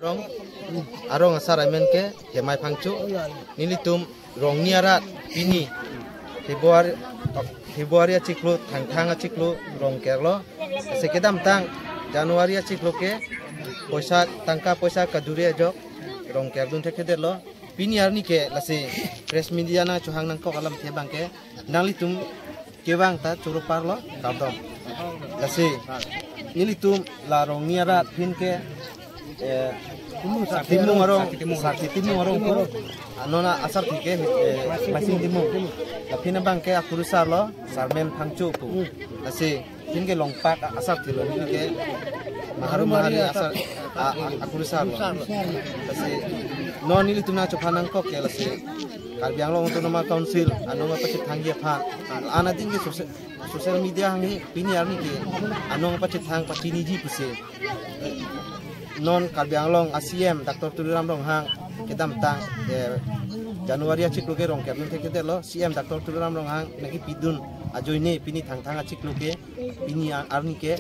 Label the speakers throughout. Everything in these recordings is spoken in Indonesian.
Speaker 1: Rong arong asar amen ke kemai pangcu nilitum rong niarat ini Februari ciklu tang ciklu rong kerlo sekedam tang Januari ciklu ke poisa tangka poisa kaduri ajok rong kerdun tekeder lo pini arni ke lasi press media na cuhang nang ko alam tebang ke nalitum kebang ta curu parlo kardom lasi nilitum la rong niarat pin ke timu arong ko anona asar tike masing timu tapi nabang ke akurusar lo sarmem pangcu pu lasi pin ke longpak asar tilo ni ke mahari asar akurusar lo lasi non ini tuna copanang kok ke lasi kalbiang lo untuk nama council anong apa cip tanggi apa ana tinggi sosial media hangi pini arni ke anong apa cip tang patini ji puse non kalbiang long ASIM Dr. Tuliram rong hang kita tang Januari ciklu ke rong ke belum tekeder lo CM Dr. Tuliram rong hang nagi pidun ajo ini pini tang ciklu ke pini arni ke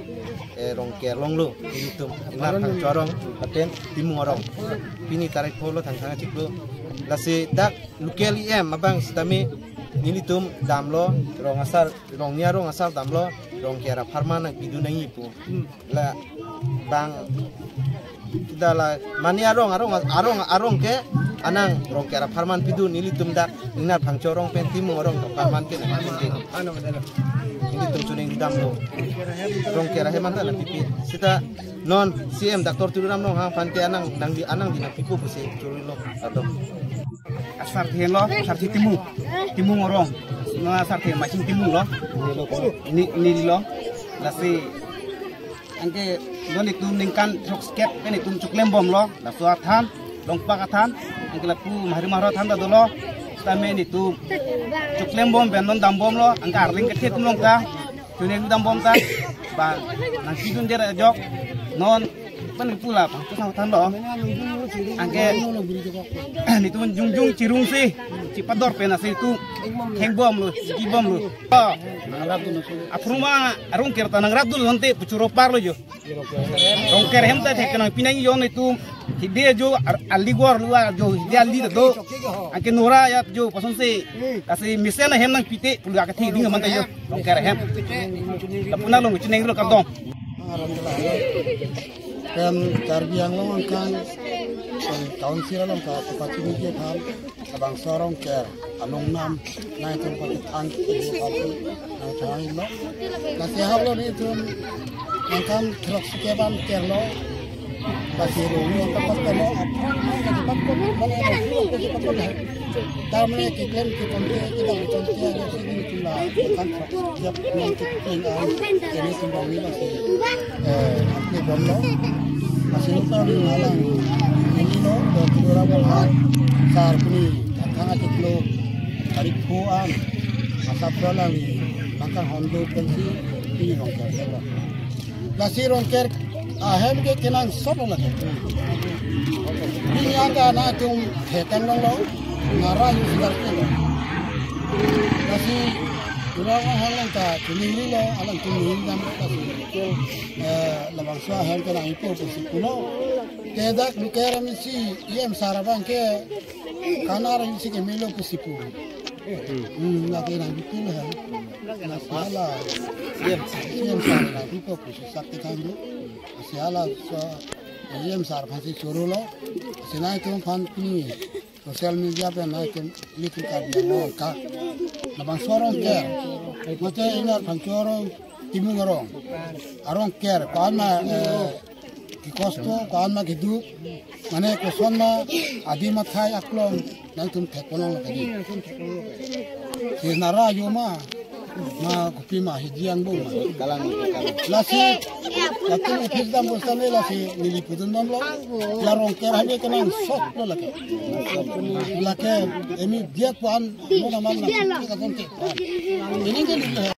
Speaker 1: rong ke long lo ini tum inar tang corong paten timu orang pini tarik polo tang ciklu lasi dak lukel abang sedami ini tum damlo rong asar rong nia rong asar damlo rong ke ara farma nang pidun nangi pu la bang kita lah mani arong ke anang rong ke ara farman pidun ini tum dak inar pang corong pen timu orang farman ke ini tum cuning di damlo rong ke ara heman ta pipi sita non CM Dr. Tuliram rong hang pan ke anang di napiku puse curilo atau asar tihen lo asar timu ngorong no asar tihen macing timu lo ini lo lasi angke don itu ningkan truk skep ini tum cuklem bom lo lasu athan longpak athan angke lapu mahari athan da dolo tame ini tu cuklem bom benon dam bom lo angke arling ke tum longka tuning dam bom ta ba nang kidun jera jok non pan pula pa tu athan lo angke ni tu jungjung cirung si cipador pena si tu heng bom lo ki bom lo apruma arung kerta nang radul nanti pucuro parlo jo rong ker hem ta thekna pinang yon itu hide jo aligor luar jo hide ali do angke nora ya jo pason se kasi misena hem nang pite pulga ka thi ding man ta jo rong ker hem tapuna lo chineng lo kardong kan karbiang lo kan tahun sira lo ka pati ni je tham abang sorong ker anong nam nai tu pati ang ibu pati nang chai lo kasi hablo ni tu angkan truk sekeban ker lo pati ro ni ka pat lo apang nang ka pat ko mane ro ko ko ko tamne ki klem ki konte ki dang konte ya sini tula kan truk jap nang ki ping ang ini timbang ni lo apne bom lo masih lupa halang ini lo dua orang sar puni tangga ciklo tarik puan asap dolang makan hondo pensi ini rongker nasi rongker ahem ke kenang sopo lagi ini angka na tum hetan lo ngara yu segar lo nasi orang halang ta tunili lo alang tunili dam kasi labang sa hem kana ipo puno kedak lukera misi iem sarabang ke kanara misi ke melo pusipu lagi nang bikin ha nasala iem sarana ipo pusi sakti kandu asiala so iem sar phasi chorulo sinai tum phan pini sosial media pe naik lihat karbiang lo ka nabang sorong ker macam ingat pangcorong timung arong ker kawan ki kosto kawan hidup mana koson adi mathai aklong nang tum tekolong lagi si nara yoma kopi hijian bu lasi waktu ofis dam bosane lasi niliputun dam lo larong ker hanya kena sok lo lagi emi dia kuan mau nama nak kita kontek ini kan